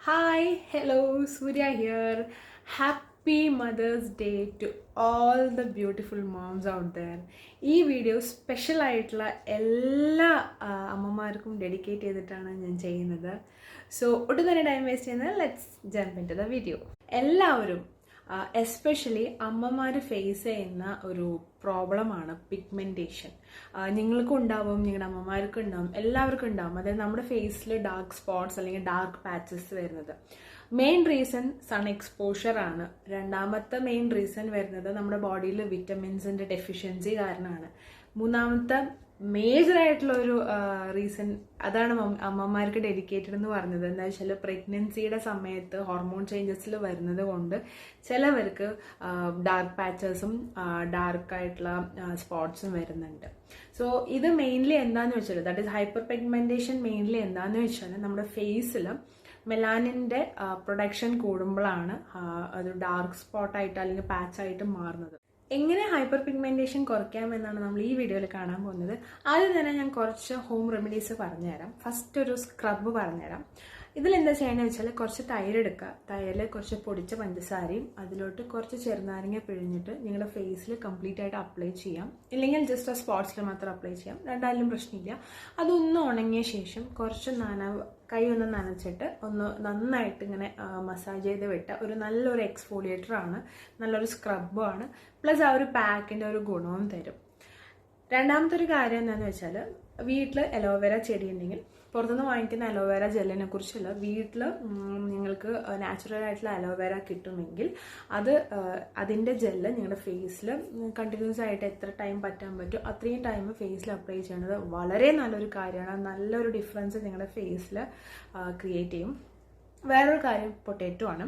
Hi, hello, Surya here. Happy Mother's Day to all the beautiful moms out there. ഈ video special ആയിട്ടുള്ള എല്ലാ അമ്മമാർക്കും dedicate ചെയ്തിട്ടാണ് ഞാൻ ചെയ്യുന്നത്. സോ ഒട്ടും തന്നെ ടൈം വേസ്റ്റ് ചെയ്യുന്നത്, let's jump into the video. എല്ലാവരും എസ്പെഷ്യലി അമ്മമാർ ഫേസ് ചെയ്യുന്ന ഒരു പ്രോബ്ലമാണ് പിഗ്മെൻറ്റേഷൻ. നിങ്ങൾക്കും ഉണ്ടാവും, നിങ്ങളുടെ അമ്മമാർക്കും ഉണ്ടാവും, എല്ലാവർക്കും ഉണ്ടാവും. അതായത് നമ്മുടെ ഫേസിൽ ഡാർക്ക് സ്പോട്ട്സ് അല്ലെങ്കിൽ ഡാർക്ക് പാച്ചസ് വരുന്നത്. മെയിൻ റീസൺ സൺ എക്സ്പോഷർ ആണ്. രണ്ടാമത്തെ മെയിൻ റീസൺ വരുന്നത് നമ്മുടെ ബോഡിയിൽ വിറ്റമിൻസിൻ്റെ ഡെഫിഷ്യൻസി കാരണമാണ്. മൂന്നാമത്തെ മേജർ ആയിട്ടുള്ള ഒരു റീസൺ അതാണ് അമ്മമാർക്ക് ഡെഡിക്കേറ്റഡ് എന്ന് പറഞ്ഞത്. എന്താ വെച്ചാൽ പ്രഗ്നൻസിയുടെ സമയത്ത് ഹോർമോൺ ചേഞ്ചസിൽ വരുന്നത് കൊണ്ട് ചിലവർക്ക് ഡാർക്ക് പാച്ചസും ഡാർക്കായിട്ടുള്ള സ്പോട്ട്സും വരുന്നുണ്ട്. സോ ഇത് മെയിൻലി എന്താണെന്ന് വെച്ചാൽ, that is hyper pigmentation. Mainly എന്താണെന്ന് വെച്ചാൽ നമ്മുടെ ഫേസിൽ മെലാനിൻ്റെ പ്രൊഡക്ഷൻ കൂടുമ്പോഴാണ് അത് ഡാർക്ക് സ്പോട്ടായിട്ട് അല്ലെങ്കിൽ പാച്ചായിട്ട് മാറുന്നത്. എങ്ങനെ ഹൈപ്പർ പിഗ്മെൻറ്റേഷൻ കുറയ്ക്കാമെന്നാണ് നമ്മൾ ഈ വീഡിയോയിൽ കാണാൻ പോകുന്നത്. ആദ്യം തന്നെ ഞാൻ കുറച്ച് ഹോം റെമഡീസ് പറഞ്ഞുതരാം. ഫസ്റ്റ് ഒരു സ്ക്രബ് പറഞ്ഞുതരാം. ഇതിലെന്താ ചെയ്യണമെന്ന് വെച്ചാൽ, കുറച്ച് തൈര് എടുക്കുക. തൈരിൽ കുറച്ച് പൊടിച്ച പഞ്ചസാരയും അതിലോട്ട് കുറച്ച് ചെറുനാരങ്ങ പിഴിഞ്ഞിട്ട് നിങ്ങളുടെ ഫേസിൽ കംപ്ലീറ്റ് ആയിട്ട് അപ്ലൈ ചെയ്യാം. ഇല്ലെങ്കിൽ ജസ്റ്റ് ആ സ്പോട്ട്സിൽ മാത്രം അപ്ലൈ ചെയ്യാം, രണ്ടായാലും പ്രശ്നമില്ല. അതൊന്ന് ഉണങ്ങിയ ശേഷം കുറച്ച് കൈ ഒന്ന് നനച്ചിട്ട് ഒന്ന് നന്നായിട്ട് ഇങ്ങനെ മസാജ് ചെയ്ത് വിട്ട ഒരു നല്ലൊരു എക്സ്ഫോളിയേറ്റർ ആണ്, നല്ലൊരു സ്ക്രബുമാണ്. പ്ലസ് ആ ഒരു പാക്കിൻ്റെ ഒരു ഗുണവും തരും. രണ്ടാമത്തെ ഒരു കാര്യം എന്താണെന്ന് വെച്ചാൽ, വീട്ടിൽ അലോവേര ചെടി ഉണ്ടെങ്കിൽ പുറത്തുനിന്ന് വാങ്ങിക്കുന്ന അലോവേര ജെല്ലിനെ കുറിച്ചല്ല, വീട്ടിൽ നിങ്ങൾക്ക് നാച്ചുറൽ ആയിട്ടുള്ള അലോവേര കിട്ടുമെങ്കിൽ അതിൻ്റെ ജെല്ല് നിങ്ങളുടെ ഫേസിൽ കണ്ടിന്യൂസ് ആയിട്ട് എത്ര ടൈം പറ്റാൻ പറ്റും അത്രയും ടൈം ഫേസിൽ അപ്ലൈ ചെയ്യുന്നത് വളരെ നല്ലൊരു കാര്യമാണ്. നല്ലൊരു ഡിഫറൻസ് നിങ്ങളുടെ ഫേസിൽ ക്രിയേറ്റ് ചെയ്യും. വേറൊരു കാര്യം പൊട്ടാറ്റോ ആണ്.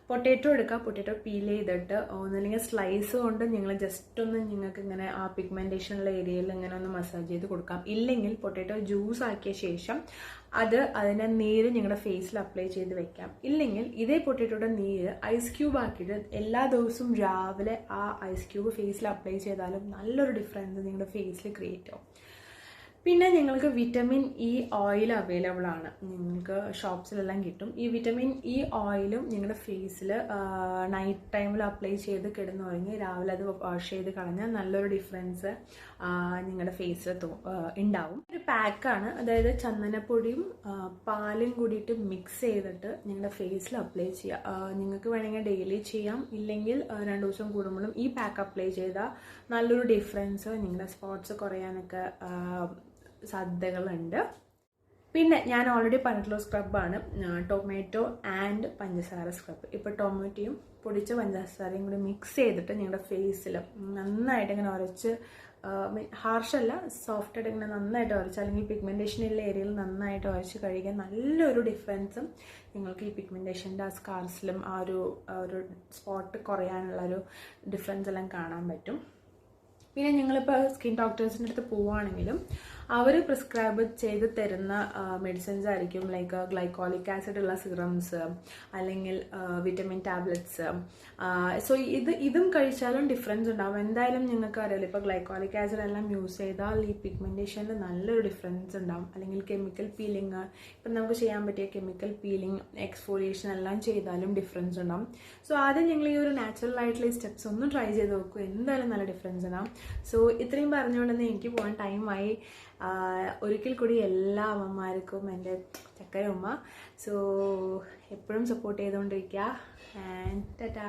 പൊട്ടാറ്റോ എടുക്കുക. പൊട്ടാറ്റോ പീൽ ചെയ്തിട്ട് ഒന്നല്ലെങ്കിൽ സ്ലൈസ് കൊണ്ട് നിങ്ങൾ ജസ്റ്റ് ഒന്ന് നിങ്ങൾക്ക് ഇങ്ങനെ ആ പിഗ്മെൻറ്റേഷനുള്ള ഏരിയയിൽ ഇങ്ങനെ ഒന്ന് മസാജ് ചെയ്ത് കൊടുക്കാം. ഇല്ലെങ്കിൽ പൊട്ടാറ്റോ ജ്യൂസ് ആക്കിയ ശേഷം അതിൻ്റെ നീര് നിങ്ങളുടെ ഫേസിൽ അപ്ലൈ ചെയ്ത് വെക്കാം. ഇല്ലെങ്കിൽ ഇതേ പൊട്ടാറ്റോയുടെ നീര് ഐസ് ക്യൂബ് ആക്കിയിട്ട് എല്ലാ ദിവസവും രാവിലെ ആ ഐസ് ക്യൂബ് ഫേസിൽ അപ്ലൈ ചെയ്താലും നല്ലൊരു ഡിഫറൻസ് നിങ്ങളുടെ ഫേസിൽ ക്രിയേറ്റ് ആവും. പിന്നെ നിങ്ങൾക്ക് വിറ്റമിൻ ഇ ഓയിൽ അവൈലബിൾ ആണ്, നിങ്ങൾക്ക് ഷോപ്സിലെല്ലാം കിട്ടും. ഈ വിറ്റമിൻ ഇ ഓയിലും നിങ്ങളുടെ ഫേസിൽ നൈറ്റ് ടൈമിൽ അപ്ലൈ ചെയ്ത് കിടന്നുറങ്ങി രാവിലെ അത് വാഷ് ചെയ്ത് കളഞ്ഞാൽ നല്ലൊരു ഡിഫറൻസ് നിങ്ങളുടെ ഫേസിൽ ഉണ്ടാവും. ഒരു പാക്കാണ്, അതായത് ചന്ദനപ്പൊടിയും പാലും കൂടിയിട്ട് മിക്സ് ചെയ്തിട്ട് നിങ്ങളുടെ ഫേസിൽ അപ്ലൈ ചെയ്യുക. നിങ്ങൾക്ക് വേണമെങ്കിൽ ഡെയിലി ചെയ്യാം, ഇല്ലെങ്കിൽ 2 ദിവസം കൂടുമ്പോഴും ഈ പാക്ക് അപ്ലൈ ചെയ്താൽ നല്ലൊരു ഡിഫറൻസ് നിങ്ങളുടെ സ്പോട്ട്സ് കുറയാനൊക്കെ സാധ്യതകളുണ്ട്. പിന്നെ ഞാൻ ഓൾറെഡി പറഞ്ഞിട്ടുള്ള സ്ക്രബാണ് ടൊമാറ്റോ ആൻഡ് പഞ്ചസാര സ്ക്രബ്. ഇപ്പോൾ ടൊമാറ്റോയും പൊടിച്ച പഞ്ചസാരയും കൂടി മിക്സ് ചെയ്തിട്ട് നിങ്ങളുടെ ഫേസിൽ നന്നായിട്ട് ഇങ്ങനെ ഉരച്ച്, ഹാർഷല്ല, സോഫ്റ്റായിട്ട് ഇങ്ങനെ നന്നായിട്ട് ഉരച്ച്, അല്ലെങ്കിൽ പിഗ്മെൻറ്റേഷനുള്ള ഏരിയയിൽ നന്നായിട്ട് ഉരച്ച് കഴിക്കാൻ നല്ലൊരു ഡിഫറൻസും നിങ്ങൾക്ക് ഈ പിഗ്മെൻറ്റേഷൻ്റെ ആ സ്കാർസിലും ആ ഒരു സ്പോട്ട് കുറയാനുള്ള ഒരു ഡിഫറൻസ് എല്ലാം കാണാൻ പറ്റും. പിന്നെ നിങ്ങളിപ്പോൾ സ്കിൻ ഡോക്ടേഴ്സിൻ്റെ അടുത്ത് പോവുകയാണെങ്കിലും അവർ പ്രിസ്ക്രൈബ് ചെയ്ത് തരുന്ന മെഡിസിൻസ് ആയിരിക്കും, ലൈക്ക് ഗ്ലൈക്കോളിക് ആസിഡ് ഉള്ള സിറംസ് അല്ലെങ്കിൽ വിറ്റമിൻ ടാബ്ലറ്റ്സ്. സോ ഇതും കഴിച്ചാലും ഡിഫറൻസ് ഉണ്ടാവും. എന്തായാലും നിങ്ങൾക്ക് അറിയാലോ, ഇപ്പോൾ ഗ്ലൈക്കോളിക് ആസിഡ് എല്ലാം യൂസ് ചെയ്താൽ ഈ പിഗ്മെൻറ്റേഷനിൽ നല്ലൊരു ഡിഫറൻസ് ഉണ്ടാവും. അല്ലെങ്കിൽ കെമിക്കൽ പീലിങ്, ഇപ്പം നമുക്ക് ചെയ്യാൻ പറ്റിയ കെമിക്കൽ പീലിങ്, എക്സ്ഫോളിയേഷൻ എല്ലാം ചെയ്താലും ഡിഫറൻസ് ഉണ്ടാവും. സോ ആദ്യം നിങ്ങൾ ഈ ഒരു നാച്ചുറൽ ആയിട്ടുള്ള ഈ സ്റ്റെപ്സ് ഒന്ന് ട്രൈ ചെയ്ത് നോക്കൂ, എന്തായാലും നല്ല ഡിഫറൻസ് ഉണ്ടാവും. സോ ഇത്രയും പറഞ്ഞുകൊണ്ടെന്ന് എനിക്ക് പോകാൻ ടൈമായി. ഒരിക്കൽ കൂടി എല്ലാ അമ്മമാർക്കും എൻ്റെ ചക്കര ഉമ്മ. സോ എപ്പോഴും സപ്പോർട്ട് ചെയ്തുകൊണ്ടിരിക്കുക. ആൻഡ് ടാറ്റാ.